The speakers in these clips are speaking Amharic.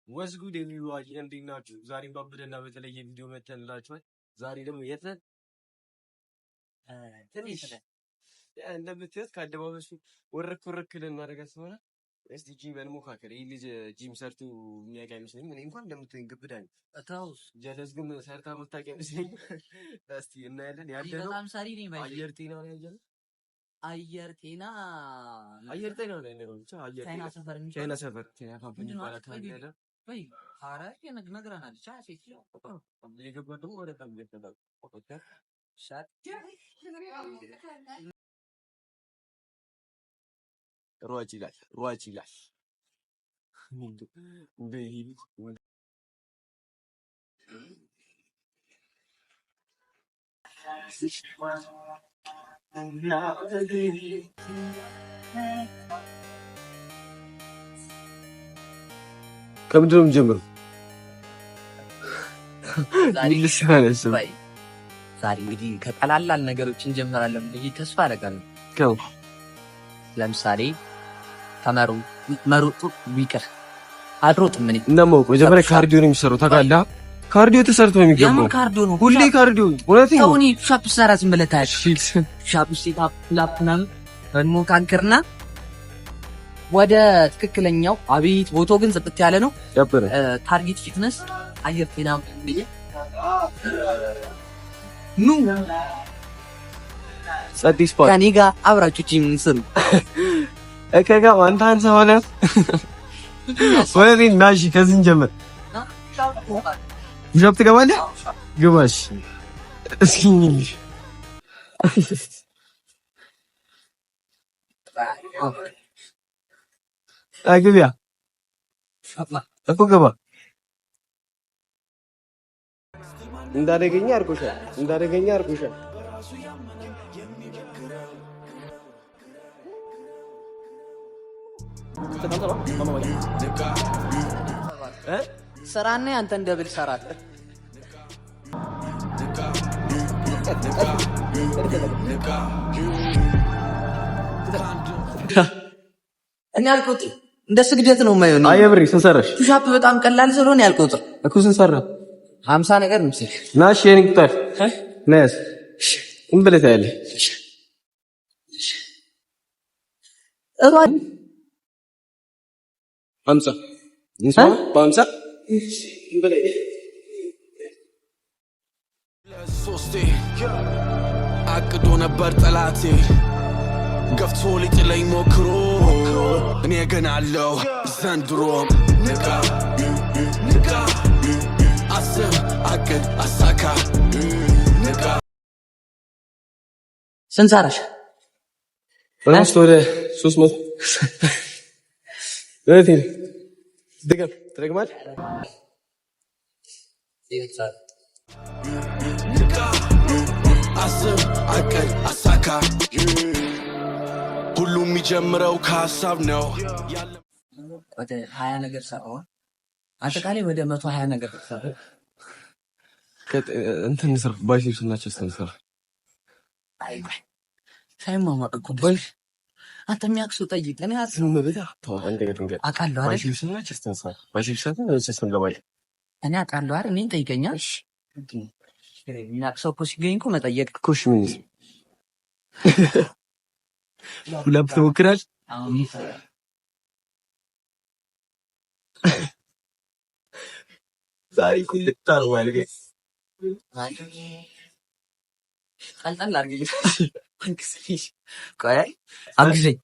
ወስጉድ የሚዋጅ እንዴት ናችሁ? ዛሬም ባበደና በተለየ ቪዲዮ መተንላችኋል። ዛሬ ደግሞ የት ነን? ትንሽ እንደምትዩት ከአደባባዩ ወረክ ወረክ ልናደርግ ስለሆነ እስቲ ጂም እንሞካከር። ይህ ልጅ ጂም ሰርቶ የሚያውቅ አይመስለኝም። እኔ እንኳን እንደምትይኝ ግብዳ ነኝ። እታውስ ጀለስ ግን ሰርታ የምታውቅ አይመስለኝም። እስቲ እናያለን። ያለነው አየር ጤና ነው ያለው። አየር ጤና ነው ያለው። ብቻ አየር ጤና ሰፈር ጤና ካምፓኒ ይባላል። ወይ አረ ነግረናል። ቻሴ የገባው ደግሞ ወደ ታም ይገባል። ሻት ሯጭ ይላል ከምንድን ነው የምጀምረው? ዛሬ እንግዲህ ከቀላላል ነገሮች እንጀምራለን ብዬ ተስፋ አደርጋለሁ። ለምሳሌ መሮጡ ቢቀር አልሮጥም። እኔ እንደማው መጀመሪያ ካርዲዮ ነው የሚሰራው። ታውቃለህ? ካርዲዮ ተሰርቶ ነው የሚገባው። ካርዲዮ ነው ሁሌ ካርዲዮ። እውነቴን ነው። እኔ ሻፕ ሰራ ዝም ብለህ ታያለህ። ሻፕ ሲታፕ ላፕናም እንሞካከርና ወደ ትክክለኛው አቤት ቦታው ግን ጽጥት ያለ ነው። ታርጌት ፊትነስ አየር ጤና ብዬ ኑ ጸዲስ ስፖርት ከኔ ጋር አብራችሁ ጂም ስሩ። እከጋ አንታን ሰሆነ ወይኔ ናሺ ከዚህ እንጀምር። ሻፕ ትገባለህ? ግባሽ እስኪ አግቢያ እኮ ገባ። እንዳደገኛ አርጎሻል። ስራና አንተን ደብል ሰራለህ። እኔ አልቆጥም። እንደ ስግደት ነው የማይሆነው። አየብሪ ስንሰራሽ ሻፕ በጣም ቀላል ስለሆነ ያልቆጥም እኮ ስንሰራ 50 ነገር ምስል ናሽ የኔ ቁጥር ነስ እንብለታ ያለ እሯን 50 እንስማ በ50 እንብለይ ለሶስቴ አቅዶ ነበር ጠላቴ ገፍቶ ሊጥለኝ ሞክሮ እኔ ገና አለው ዘንድሮ ንቃ አስብ አቅድ አሳካ ንቃ ስንሰራሽ ኦልሞስት ወደ 300 ለዚህ ድገም ትረግማል ንቃ አስብ አቅድ አሳካ ሁሉም የሚጀምረው ከሀሳብ ነው። ወደ 20 ነገር ሰራው አጠቃላይ ወደ 120 ነገር ሰራው። እንትን ስር ባይሴፕስ እና ቸስት እንሰራ። አይ ሳይማማ እኮ ባይ አንተ የሚያክሱ ጠይቅ። እኔ አስም በታ ተው አንዴ ገድንገ አቃለው አይደል? ባይሴፕስ እና ቸስት እንሰራ። ባይሴፕስ እና ቸስት እንገባለን። እኔ አቃለው አይደል? እኔን ጠይቀኛ። እሺ የሚያክሰው እኮ ሲገኝ እኮ መጠየቅ እኮ እሺ ምን ይዝ ሁለት ትሞክራለህ? ዛሬ ኩልታ ነው ማለት ነው። ቀልጠን አድርገኝ። ቆይ አግዘኝ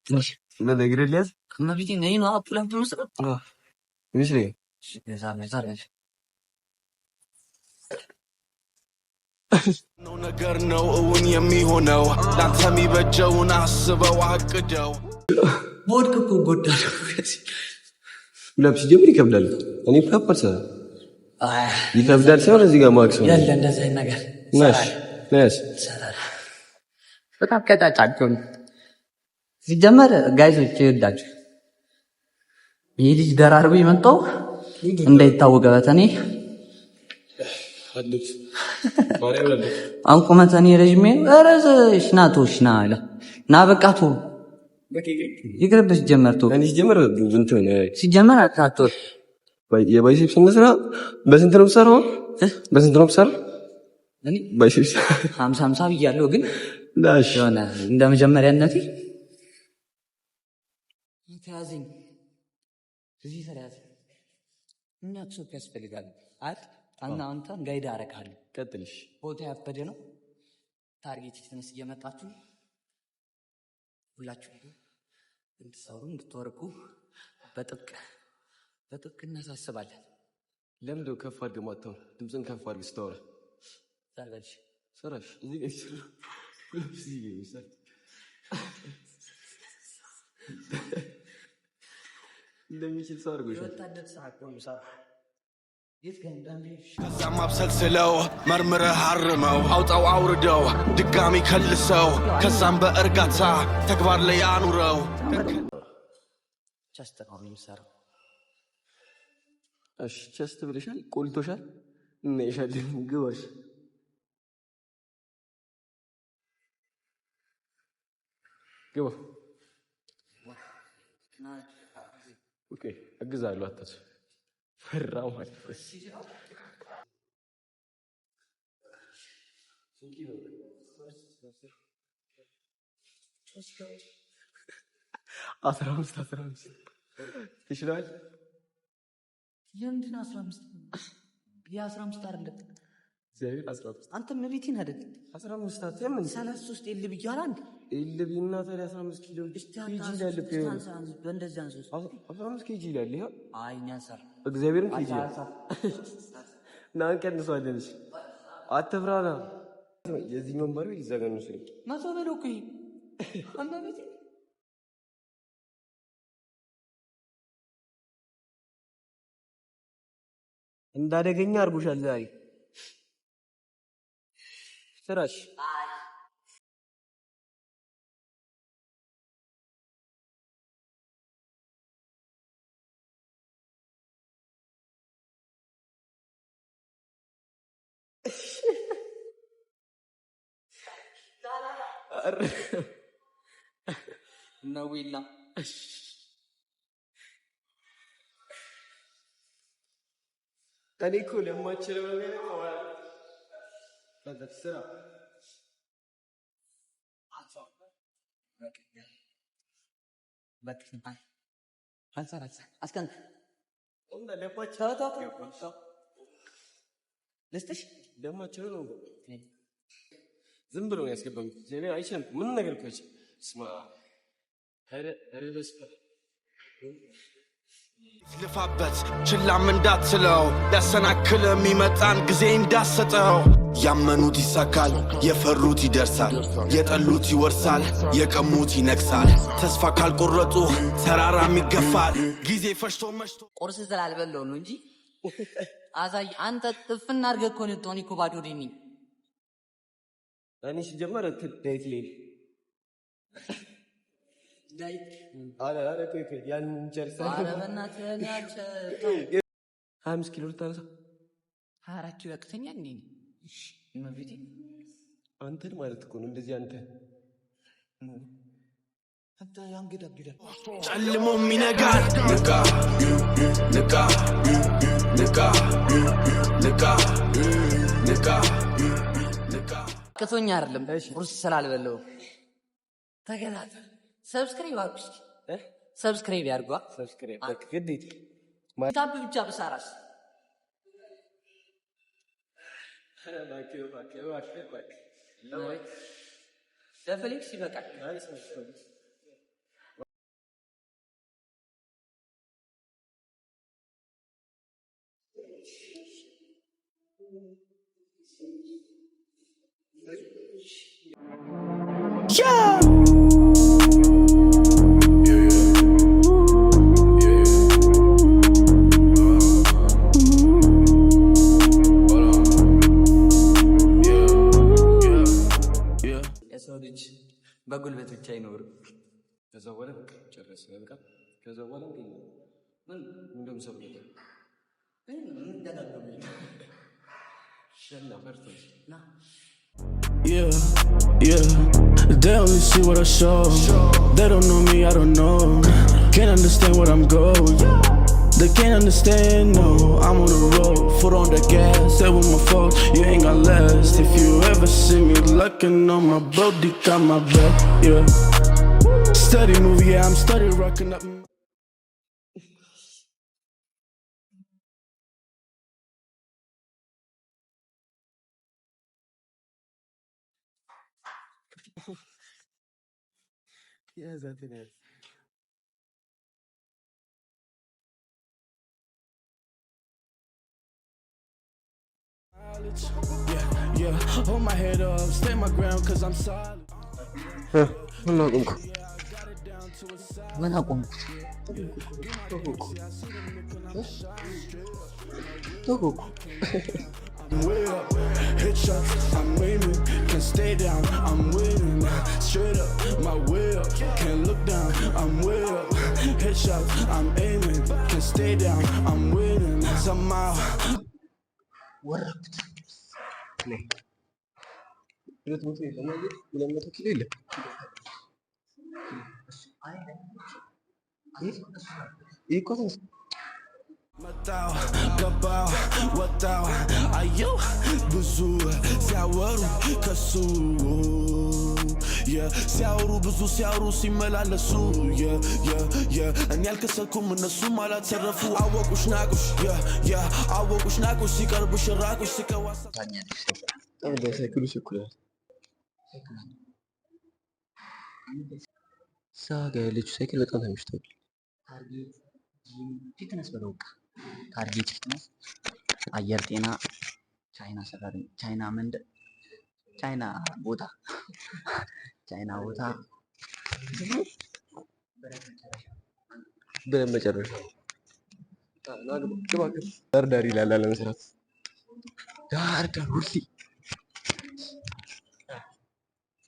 ትንሽ ነገር ሊያዝ ከመቢቴ ነይ ነው አፕላም ተመስጠት ይመስለኝ ነው ነገር ነው እውን የሚሆነው ላንተ የሚበጀውን አስበው አቅደው ቦድክ እኮ ጎዳለው። ለብስ ጀምር ይከብዳል። እኔ ፕሮፐርስ ይከብዳል ሳይሆን እዚህ ጋር ማክስ ነው ያለ እንደዚህ አይነት ነገር ነሽ በጣም ቀጣጫቸው ሲጀመር ጋይሶች ይወዳችሁ። ይህ ልጅ ደራርቦ የመጣው እንዳይታወቀበት እኔ አለች ማርያም አለች አንቆመት እኔ ረጅሜ አረዘሽ ናቶሽና አለ ና በቃቱ ይቅርብሽ ጀመርቶ እኔ ሲጀመር እንትን ሲጀመር አታቶ የባይሴፕስ እንስራ። በስንት ነው የምትሰራው? በስንት ነው የምትሰራው? እኔ ባይሴፕስ 50 ብያለሁ፣ ግን ላሽ የሆነ እንደ መጀመሪያነቴ ተያዘኝ። እዚህ ተያዘ። እኛ ሶፕ ያስፈልጋል አይደል? አንተን ጋይድ አደርግሃለሁ። ቀጥልሽ። ቦታ ያበደ ነው። ታርጌት ፊትነስ እየመጣችሁ ሁላችሁ እንድትሰሩ እንድትወርቁ በጥብቅ እናሳስባለን። ለምንድነው ከፍ አድርገህ ማታው? ድምፅን ከፍ አድርገህ ስታወራ ታርጋሽ ሰራሽ እዚህ ጋር ይሰራ እንደሚችል ሰው አድርጎሽ ወጣደት ሰዓት ነው ሰራ ከዛም አብሰልስለው መርምረህ አርመው አውጣው አውርደው ድጋሚ ከልሰው ከዛም በእርጋታ ተግባር ላይ አኑረው። ቸስት ነው የሚሰራው። እሺ ቸስት ብለሻል፣ ቆልቶሻል እና ይሻልን ግባሽ። ግባ። ኦኬ አግዛለሁ። አታስ ፈራው ማለት ነው። አስራ አምስት ትችላለህ? የምንድን 15? የ15 አይደለም እግዚአብሔር 15 አንተ መቤቴን አይደል? 15 አትምን 33 ኤል ብያለሁ። አንድ ኤል ቢና ታዲያ 15 ኪሎ ኬጂ ይላል እኮ በእንደዚህ አንሶስ 15 ኬጂ ይላል። ይሄ አይ ያንሳል። እግዚአብሔርን ኬጂ እና እንቀንሰዋለን። እሺ አትፍራና የዚህ መንበሩ ይዘጋኑ ስለኝ ማቶ በለው እኮ አማቤቴ እንዳደገኛ አድርጎሻል ዛሬ ስራሽ። ነውላ እኔ እኮ ለማችለው ነገር ነው ስራ ዝም ብሎ ነው ያስገባኝ። አይችልም ምን ነገር እኮ ስማ ልፋበት ችላም እንዳትለው ሊያሰናክል የሚመጣን ጊዜ እንዳሰጠው። ያመኑት ይሳካል፣ የፈሩት ይደርሳል፣ የጠሉት ይወርሳል፣ የቀሙት ይነግሳል። ተስፋ ካልቆረጡ ተራራም ይገፋል። ጊዜ ፈሽቶ መሽቶ ቁርስ ስላልበላሁ ነው እንጂ አዛይ አንተ ጥፍና አድርገህ እኮ ነው ቶኒ እኮ ባዶ ዲኒ እኔ ሲጀመር ዳይት ላይ ዳይት አረ ቆይ ያን ጨርሰህ አረ በእናትህ ያቸ 25 ኪሎ ልታነሳ 24 ኪሎ ያቅተኛል እንዴ? እሺ መብቴ አንተን ማለት እኮ ነው እንደዚህ አንተ ያንገዳግዳል ጨልሞም ይነጋል። ንቃ ንቃ ንቃ ንቃ ንቃ ንቃ ከቶኛ አይደለም ቁርስ ስላልበላሁ ተገላታ። ሰብስክራይብ አድርጉ፣ ሰብስክራይብ ያድርጓ። ሰብስክራይብ ግዴታ ታብ ብቻ በሳራስ ለፍሌክስ ይበቃል። Yeah. የሰው ልጅ በጉልበት ብቻ አይኖርም። ከዛ በኋላ በቃ ጨረሰ በቃ ከዛ በኋላ ምን እንደምሰሩ ነገር ሸና ፈርተሽ ና Yeah, yeah. They only see what I show. They don't know me, I don't know. Can't understand what I'm going. They can't understand, no, I'm on the road, foot on the gas, stay with my folks, you ain't gon' last. If you ever see me looking on my boat, they got my back, yeah. Steady movie, yeah, I'm steady rocking up. Yeah, that's it. Yeah, hold my head up, stay my ground, cause I'm solid. ምን አቆምኩት? I'm way up, hit shots, I'm aiming, can stay down, I'm winning, straight up, my way up, can't look down, I'm way up, hit shots, I'm aiming, can stay down, I'm winning, somehow. ወረኩት መጣው ገባው ወጣው አየው ብዙ ሲያወሩ ከሱ ሲያወሩ ብዙ ሲያወሩ ሲመላለሱ እኔ ያልከሰኩም እነሱም አላተረፉ አወቁሽ ናቁሽ አወቁሽ ናቁሽ ሲቀርቡሽ ራቁሽ ሲቀዋሳ ሳይክሉ ይቸኩላል። ሳጋ ያለችው ሳይክል በጣም ተመችቷል። ታርጌት ፊትነስ በለውቃ ታርጌት ፊትነስ አየር ጤና ቻይና ሰፈር ቻይና መንደር ቻይና ቦታ በመጨረሻ ዳር ይላል ለመስራት ዳር ሁሌ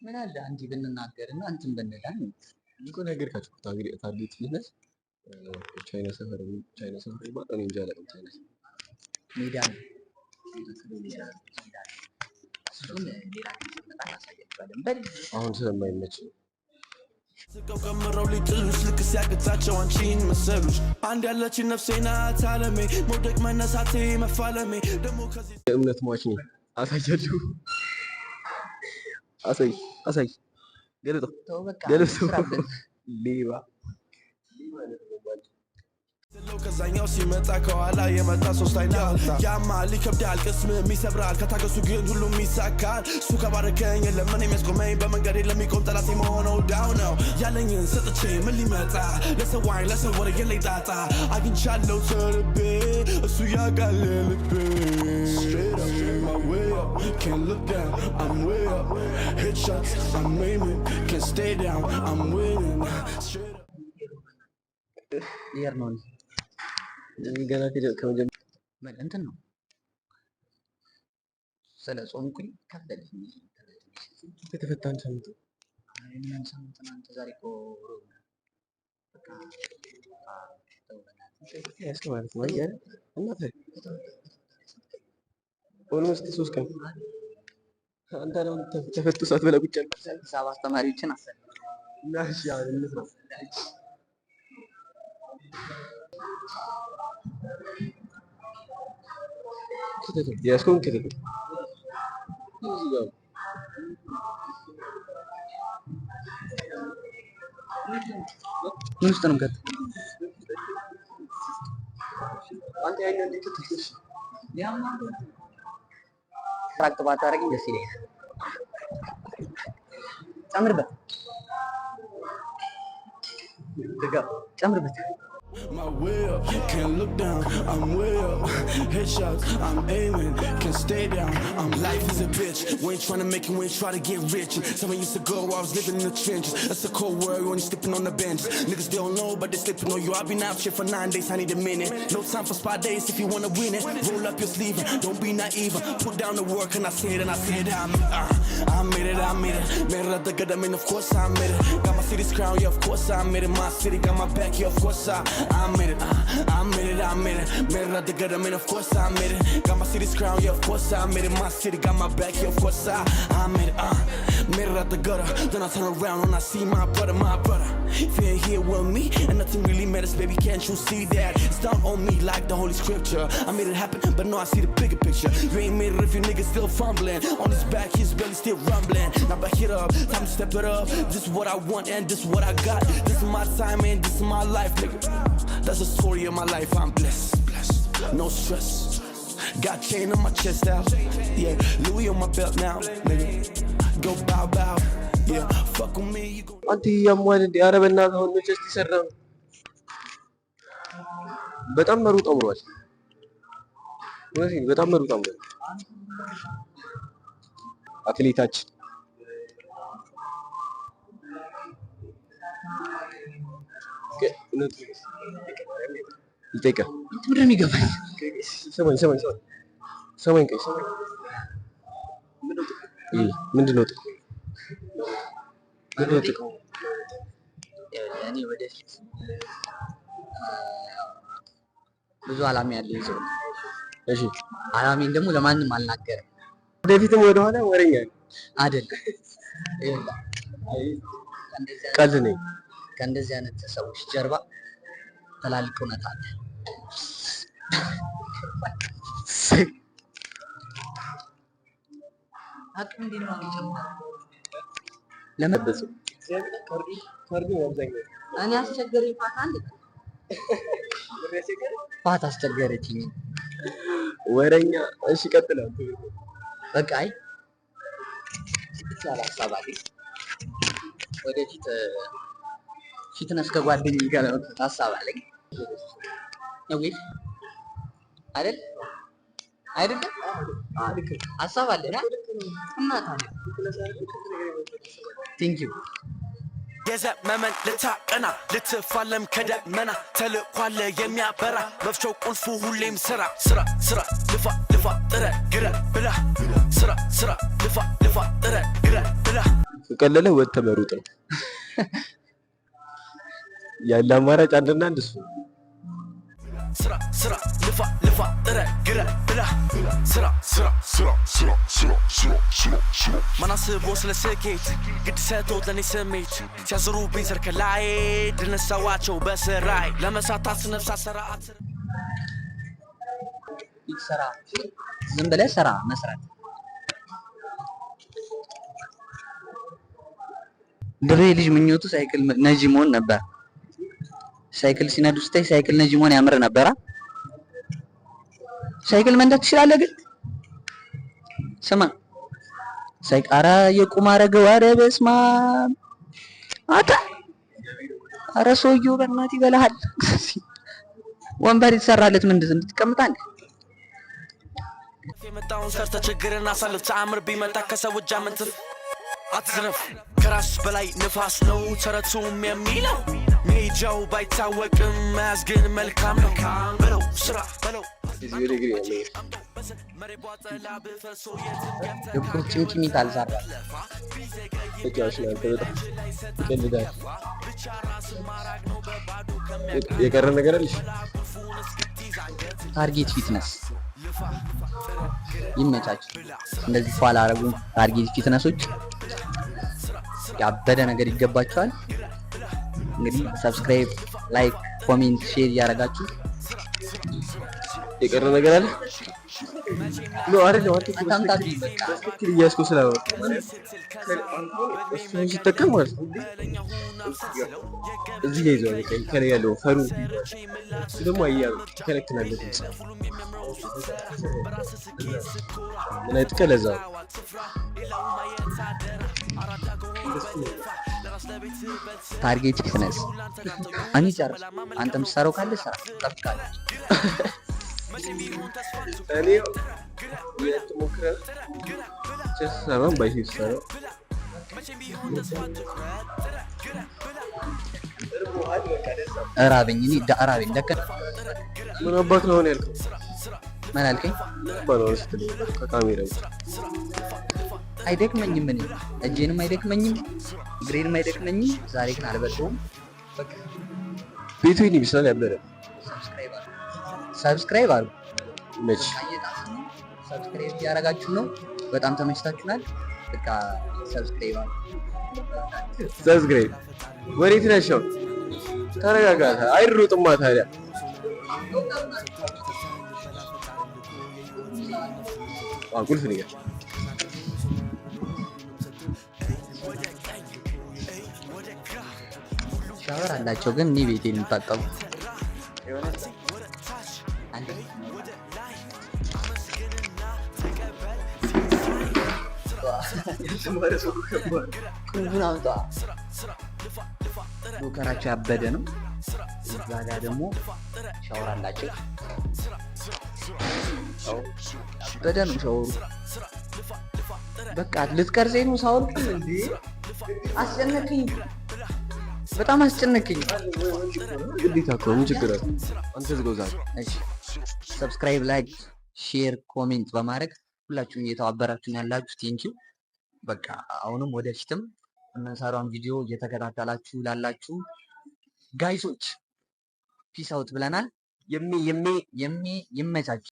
ምን አለ አንዴ ብንናገርና እንትን ብንላል እኮ ነገርካችሁ። ታርጌት ፊትነስ ቻይና ሰፈር ይባል እኔ እንጃ አላውቅም። ቻይና ሜዳ ነው። አሁን ስለማይመች ስቀው ቀምረው ሊጥሉሽ ልክ ሲያቅታቸው አንቺን መሰሉሽ አንድ ያለችን ነፍሴ ናት አለሜ መውደቅ መነሳቴ መፋለሜ ደግሞ ከዚህ የእምነት ሟች ነኝ። አሳያለሁ። አሳይ ገለጠው ሌባ ከዛኛው ሲመጣ ከኋላ የመጣ ሶስት አይና ያማል ይከብዳል ቅስምም ይሰብራል ከታገሱ ግን ሁሉም ይሳካል እሱ ከባረከኝ ለምን የሚያስቆመኝ በመንገዴ ለሚቆም ጠላት የመሆነው ዳው ነው ያለኝን ሰጥቼ ምን ሊመጣ ለሰው አይን ለሰው ወሬ የለኝ ጣጣ አግኝቻለሁ ተርቤ እሱ ያውቃል ልቤ straight up my way up can't look down I'm way up hit shots I'm aiming can't stay down I'm winning straight up ሊየር ነው ገና ከመጀመሪያ እንትን ነው ስለ ጾምኩኝ ከበደኝ ከተፈታን ሰምቶ ምን ሰምቶ አንተ ዛሬ እኮ በቃ ማለት ነው አይደል? እናት ኦልሞስት 3 ቀን አንተ ነው ተፈቱ ሰዓት በላ ቁጭ አልኩ። ሂሳብ አስተማሪዎችን እና እሺ አሁን ነው ያስኮን ከተተ ውስጥ ነው ገጥ አንተ ያኛ እንዴት ትትሽ ታክባት አረግ ደስ ይለኛል። ጨምርበት My way up, can't look down, I'm way up. Headshots, I'm aiming, can't stay down. Life is a bitch, we ain't tryna make it, we ain't try to get rich. Someone used to go, I was living in the trenches. That's a cold world, only sleeping on the bench. Niggas they don't know, but they sleeping on you. I've been out here for 9 days, I need a minute. No time for spot days if you wanna win it. Roll up your sleeve, don't be naive. Put down the work and I say it, I made it. Made it, I mean, of course I made it. Got my city's crown, yeah, of course I made it. My city got my back, yeah, of course I I made it, I made it. Made it out the gutter, man, of course I made it. Got my city's crown, yeah, of course I made it. My city got my back, yeah, of course I made it, made it out the gutter. Then I turn around when I see my brother. If you ain't here with me, and nothing really matters, baby, can't you see that? It's down on me like the holy scripture. I made it happen, but no, I see the bigger picture. You ain't made it if your niggas still fumbling. On his back, his belly still rumbling. Now back it up, time to step it up. This is what I want and this is what I got. This is my time and this is my life, nigga. That's the story of my life, I'm blessed. No stress. Got chain on my chest out. Yeah, Louis on my belt now, nigga. Go bow bow. Yeah, fuck with me, you go. Anti ያሟል እንዴ? ኧረ በእናትህ አሁን መቼ እስኪሰራ ነው? በጣም መሩጥ አምሯል። ወይኔ በጣም መሩጥ አምሯል። አትሌታችን ይጠይቃል። ምንድን ነው የሚገባኝ? ሰማኝ ቆይ ሰማኝ። ምንድን ነው ጥቅሙ? እኔ ወደፊት ብዙ አላማ ያለው ይዘው። እሺ አላማዬን ደግሞ ለማንም አልናገርም። ወደፊትም ወደኋላ ወሬኛ አይደለም። ቀልድ ነኝ። ከእንደዚህ አይነት ሰዎች ጀርባ ትላልቅ እውነት አለ። አቅም እንዴት ነው የሚጨምረው? ለመበሱ እኔ አስቸገረኝ። ፋት አስቸገረችኝ። ወሬኛ። እሺ ቀጥላ። በቃ አይ ይቻላል። ሀሳብ አለኝ ወደፊት ፊትነስ ከጓደኛዬ ጋር ሀሳብ አለኝ። ነው አይደል? አይደለም ሀሳብ አለና እናታ ቴንክ ዩ የዘመመን ልታቀና ልትፋለም ከደመና ተልኳለ የሚያበራ መፍቻው ቁልፉ ሁሌም ስራ ልፋ ጥረ ግረ ብላ ስራ ልፋ ጥረ ግረ ብላ ቀለለ ወጥ ተመሩጥ ነው ያለ አማራጭ አንድና አንድ እሱ ስራ ልፋ ጥረ ግረ ብላ ስራ ማናስቦ ስለ ስኬት ግድ ሰጥቶት ለኔ ስሜት ሲያዝሩብኝ ስር ከላይ ድል ነሳዋቸው በስራይ ለመሳታት ነፍሳ ሰራአት ይሰራ ዝም ብለህ ስራ መስራት። ድሬ ልጅ ምኞቱ ሳይክል ነጂ መሆን ነበር። ሳይክል ሲነዱ ስታይ ሳይክል ነጂ መሆን ያምር ነበር። ሳይክል መንዳት ትችላለህ ግን ስማ ሳይቃራ የቁማረ ገዋረ በስማ አታ አረ ሰውዬው በእናትህ ይበላሃል። ወንበር ይሰራለት ምንድን እንድትቀምጣለህ? የመጣውን ሰርተ ችግርን አሳልፍ ተአምር ቢመጣ ከሰው እጅ አመንትፍ አትዝረፍ ከራስ በላይ ንፋስ ነው ተረቱም የሚለው ሜጃው ባይታወቅም መያዝ ግን መልካም ነው በለው ስራ በለው ጭምጭሚት አልሰራ የቀረ ነገር አለሽ? ታርጌት ፊትነስ ይመቻች። እንደዚህ ኋላ አረጉ ታርጌት ፊትነሶች ያበደ ነገር ይገባቸዋል። እንግዲህ ሰብስክራይብ፣ ላይክ፣ ኮሜንት፣ ሼር እያደረጋችሁ የቀረ ነገር አለ? ኖ አይደለም። አታምጣት በቃ ትክክል እያስኩ ስላወራ እሱ ሲጠቀም ማለት ነው። እዚህ ጋር ይዘው በቃ ከላይ ያለው ፈሩ እሱ ደግሞ አያሉ ተከለክላለህ። ምን አይተከለዛ ታርጌት ፊትነስ እኔ ጨርስ። አንተም ሰራው ካለ ሰራ ጠብቃለሁ። እኔ የትሞክረው ቸሰራም ባይሰራ እራበኝ እኔ እራበኝ ደከ ምን አባት ነው ያልከው? ምን አልከኝ? ባላውስ ከካሜራ አይደክመኝም። እኔ እጄንም አይደክመኝም፣ እግሬንም አይደክመኝም። ዛሬ ግን አልበላሁም። በቃ ቤቱ ይህን ይመስላል። ያበረ ሰብስክራይብ አድርጉ። መች ሰብስክራይብ እያደረጋችሁ ነው። በጣም ተመችታችሁናል። በቃ ሰብስክራይብ አድርጉ። ሰብስክራይብ ወዴት ነሽ? ተረጋጋ። አይሩጥማ ታዲያ ቁልፍ ንገር። ሻወር አላቸው ግን እኔ ቤቴ የምታጠቡ ሎከራቸው ያበደ ነው። እዛ ጋር ደግሞ ሻወር አላቸው። ያበደ ነው ሻወሩ። በቃ ልትቀርጸኝ ነው ሳወርቅ እንዴ? አስጨነቀኝ፣ በጣም አስጨነቀኝ። ግዴታ እኮ ምን ችግር አለ? አንተ ዝጎዛል። እሺ ሰብስክራይብ፣ ላይክ፣ ሼር፣ ኮሜንት በማድረግ ሁላችሁም እየተባበራችሁን ያላችሁ ቴንኪው። በቃ አሁንም ወደፊትም የምንሰራውን ቪዲዮ እየተከታተላችሁ ላላችሁ ጋይሶች ፒስ አውት ብለናል። ይመቻችሁ።